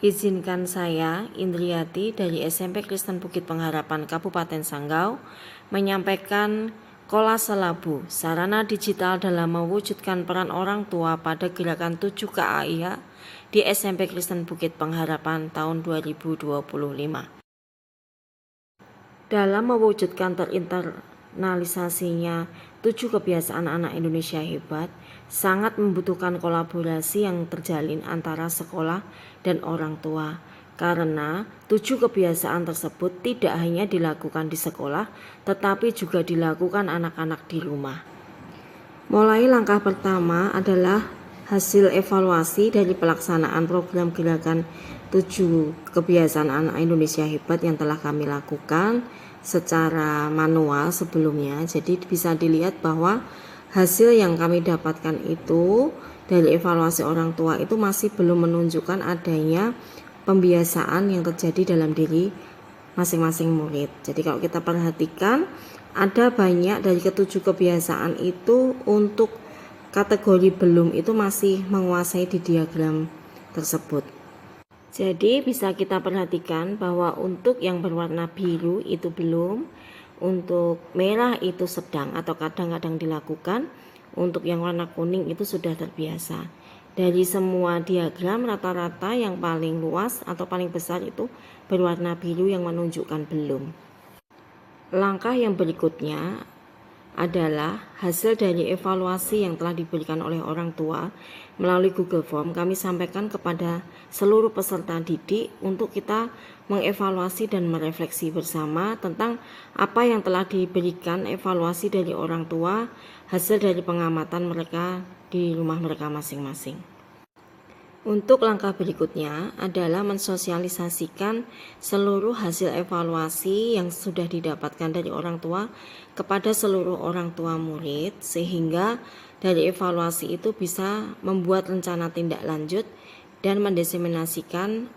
Izinkan saya, Indriati dari SMP Kristen Bukit Pengharapan Kabupaten Sanggau, menyampaikan kolase labu, sarana digital dalam mewujudkan peran orang tua pada gerakan 7 KAIH di SMP Kristen Bukit Pengharapan tahun 2025. Dalam mewujudkan terinternalisasinya 7 kebiasaan anak Indonesia hebat, sangat membutuhkan kolaborasi yang terjalin antara sekolah dan orang tua. Karena 7 kebiasaan tersebut tidak hanya dilakukan di sekolah, tetapi juga dilakukan anak-anak di rumah. Mulai langkah pertama adalah hasil evaluasi dari pelaksanaan program gerakan 7 kebiasaan anak Indonesia hebat yang telah kami lakukan secara manual sebelumnya. Jadi bisa dilihat bahwa hasil yang kami dapatkan itu dari evaluasi orang tua itu masih belum menunjukkan adanya pembiasaan yang terjadi dalam diri masing-masing murid. Jadi kalau kita perhatikan, ada banyak dari ketujuh kebiasaan itu untuk kategori belum itu masih menguasai di diagram tersebut. Jadi bisa kita perhatikan bahwa untuk yang berwarna biru itu belum, untuk merah itu sedang atau kadang-kadang dilakukan, untuk yang warna kuning itu sudah terbiasa. Dari semua diagram rata-rata yang paling luas atau paling besar itu berwarna biru yang menunjukkan belum. Langkah yang berikutnya adalah hasil dari evaluasi yang telah diberikan oleh orang tua melalui Google Form. Kami sampaikan kepada seluruh peserta didik untuk kita mengevaluasi dan merefleksi bersama tentang apa yang telah diberikan evaluasi dari orang tua, hasil dari pengamatan mereka di rumah mereka masing-masing. Untuk langkah berikutnya adalah mensosialisasikan seluruh hasil evaluasi yang sudah didapatkan dari orang tua kepada seluruh orang tua murid, sehingga dari evaluasi itu bisa membuat rencana tindak lanjut dan mendiseminasikan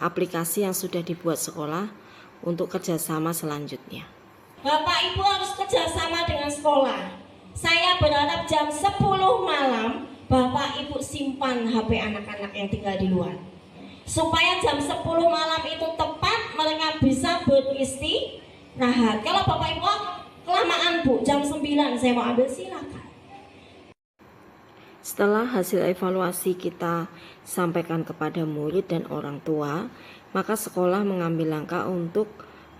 aplikasi yang sudah dibuat sekolah untuk kerjasama selanjutnya. Bapak Ibu harus kerjasama dengan sekolah. Saya berharap jam 10 malam Bapak Ibu simpan HP anak-anak yang tinggal di luar, supaya jam 10 malam itu tepat mereka bisa beristirahat. Kalau Bapak Ibu kelamaan Bu, jam 9 saya mau ambil, silakan. Setelah hasil evaluasi kita sampaikan kepada murid dan orang tua, maka sekolah mengambil langkah untuk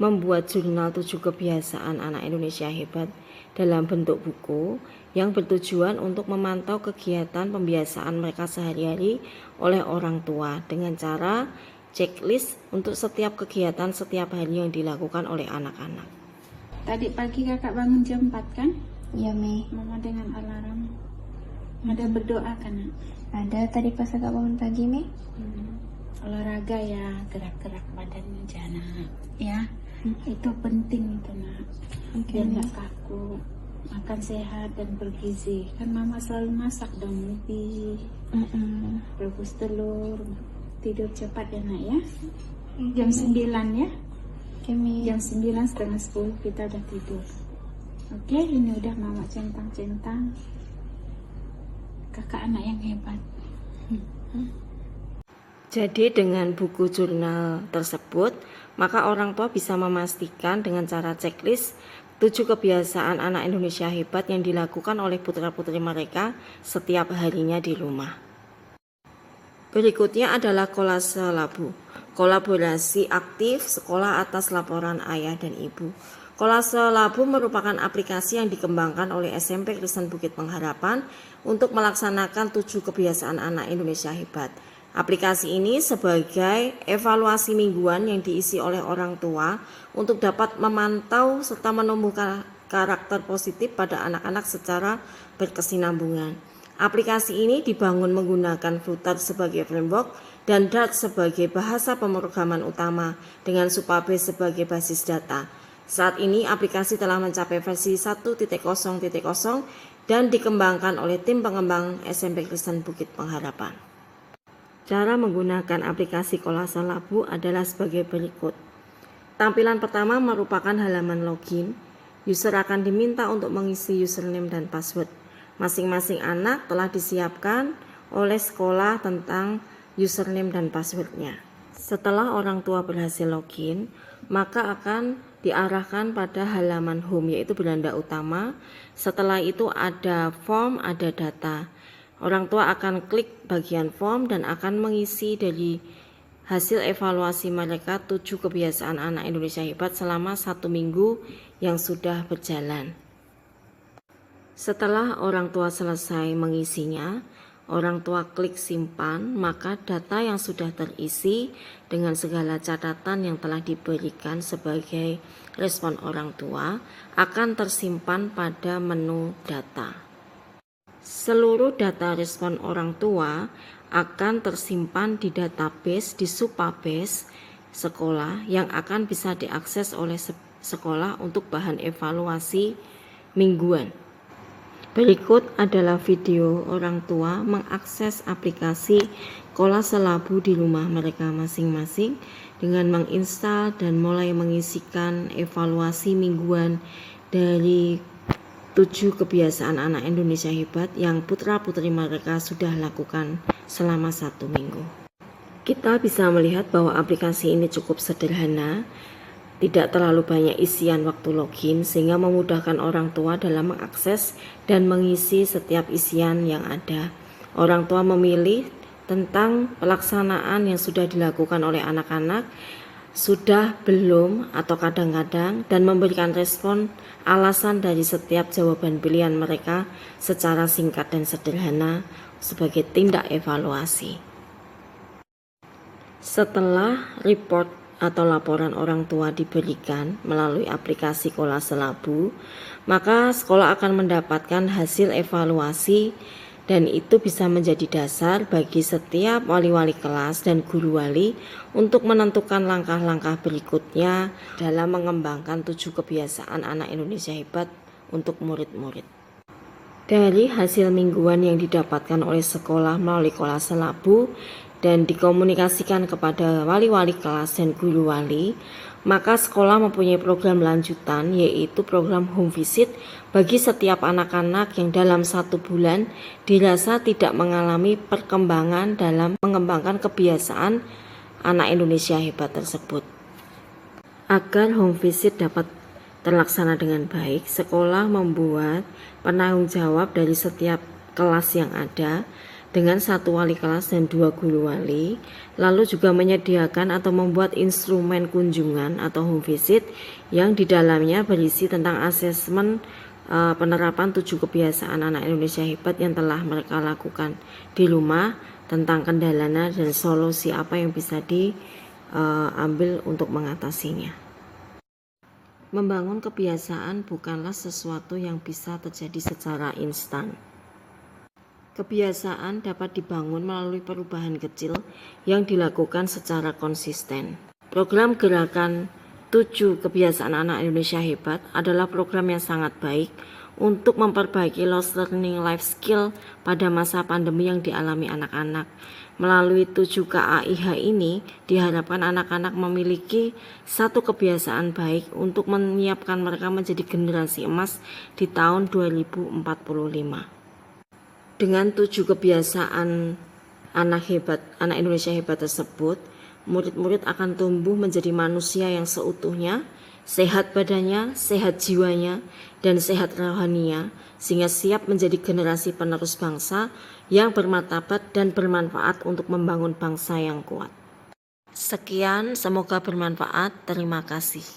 membuat jurnal 7 kebiasaan anak Indonesia hebat dalam bentuk buku yang bertujuan untuk memantau kegiatan pembiasaan mereka sehari-hari oleh orang tua dengan cara checklist untuk setiap kegiatan setiap hari yang dilakukan oleh anak-anak. Tadi pagi kakak bangun jam 4 kan? Iya, Mei. Mama dengan alarm. Ada berdoa kan? Ada tadi pas kakak bangun pagi, Mei. Olahraga ya, gerak-gerak badan jana. Ya, itu penting itu nak. Biar nggak kaku. Makan sehat dan bergizi. Kan mama selalu masak dong, lebih rebus telur. Tidur cepat ya nak ya. Jam 9 ya. Oke, Mei. Jam 9 setengah 10 kita udah tidur. Oke, ini udah mama centang-centang. Kakak anak yang hebat. Jadi dengan buku jurnal tersebut, maka orang tua bisa memastikan dengan cara checklist 7 kebiasaan anak Indonesia hebat yang dilakukan oleh putra-putri mereka setiap harinya di rumah. Berikutnya adalah kolase labu, kolaborasi aktif sekolah atas laporan ayah dan ibu. Kolase labu merupakan aplikasi yang dikembangkan oleh SMP Kristen Bukit Pengharapan untuk melaksanakan 7 kebiasaan anak Indonesia hebat. Aplikasi ini sebagai evaluasi mingguan yang diisi oleh orang tua untuk dapat memantau serta menumbuhkan karakter positif pada anak-anak secara berkesinambungan. Aplikasi ini dibangun menggunakan Flutter sebagai framework dan Dart sebagai bahasa pemrograman utama dengan Supabase sebagai basis data. Saat ini aplikasi telah mencapai versi 1.0.0 dan dikembangkan oleh tim pengembang SMP Kristen Bukit Pengharapan. Cara menggunakan aplikasi kolase labu adalah sebagai berikut. Tampilan pertama merupakan halaman login. User akan diminta untuk mengisi username dan password. Masing-masing anak telah disiapkan oleh sekolah tentang username dan passwordnya. Setelah orang tua berhasil login, maka akan diarahkan pada halaman home, yaitu beranda utama. Setelah itu ada form, ada data. Orang tua akan klik bagian form dan akan mengisi dari hasil evaluasi mereka 7 kebiasaan anak Indonesia hebat selama 1 minggu yang sudah berjalan. Setelah orang tua selesai mengisinya, orang tua klik simpan, maka data yang sudah terisi dengan segala catatan yang telah diberikan sebagai respon orang tua akan tersimpan pada menu data. Seluruh data respon orang tua akan tersimpan di database di Supabase sekolah yang akan bisa diakses oleh sekolah untuk bahan evaluasi mingguan. Berikut adalah video orang tua mengakses aplikasi Kolase Labu di rumah mereka masing-masing dengan menginstal dan mulai mengisikan evaluasi mingguan dari 7 kebiasaan anak Indonesia hebat yang putra-putri mereka sudah lakukan selama 1 minggu. Kita bisa melihat bahwa aplikasi ini cukup sederhana, tidak terlalu banyak isian waktu login sehingga memudahkan orang tua dalam mengakses dan mengisi setiap isian yang ada. Orang tua memilih tentang pelaksanaan yang sudah dilakukan oleh anak-anak, sudah belum atau kadang-kadang, dan memberikan respon alasan dari setiap jawaban pilihan mereka secara singkat dan sederhana sebagai tindak evaluasi. Setelah report atau laporan orang tua diberikan melalui aplikasi Kolase Labu, maka sekolah akan mendapatkan hasil evaluasi dan itu bisa menjadi dasar bagi setiap wali-wali kelas dan guru wali untuk menentukan langkah-langkah berikutnya dalam mengembangkan 7 kebiasaan anak Indonesia hebat untuk murid-murid. Dari hasil mingguan yang didapatkan oleh sekolah melalui Kolase Labu dan dikomunikasikan kepada wali-wali kelas dan guru wali, maka sekolah mempunyai program lanjutan, yaitu program home visit bagi setiap anak-anak yang dalam 1 bulan dirasa tidak mengalami perkembangan dalam mengembangkan kebiasaan anak Indonesia hebat tersebut. Agar home visit dapat terlaksana dengan baik, sekolah membuat penanggung jawab dari setiap kelas yang ada dengan 1 wali kelas dan 2 guru wali, lalu juga menyediakan atau membuat instrumen kunjungan atau home visit yang di dalamnya berisi tentang asesmen penerapan 7 kebiasaan anak Indonesia hebat yang telah mereka lakukan di rumah, tentang kendalanya dan solusi apa yang bisa diambil untuk mengatasinya. Membangun kebiasaan bukanlah sesuatu yang bisa terjadi secara instan. Kebiasaan dapat dibangun melalui perubahan kecil yang dilakukan secara konsisten. Program gerakan 7 kebiasaan anak Indonesia hebat adalah program yang sangat baik untuk memperbaiki lost learning life skill pada masa pandemi yang dialami anak-anak. Melalui 7 KAIH ini diharapkan anak-anak memiliki 1 kebiasaan baik untuk menyiapkan mereka menjadi generasi emas di tahun 2045. Dengan 7 kebiasaan anak Indonesia hebat tersebut, murid-murid akan tumbuh menjadi manusia yang seutuhnya, sehat badannya, sehat jiwanya, dan sehat rohaninya, sehingga siap menjadi generasi penerus bangsa yang bermartabat dan bermanfaat untuk membangun bangsa yang kuat. Sekian, semoga bermanfaat. Terima kasih.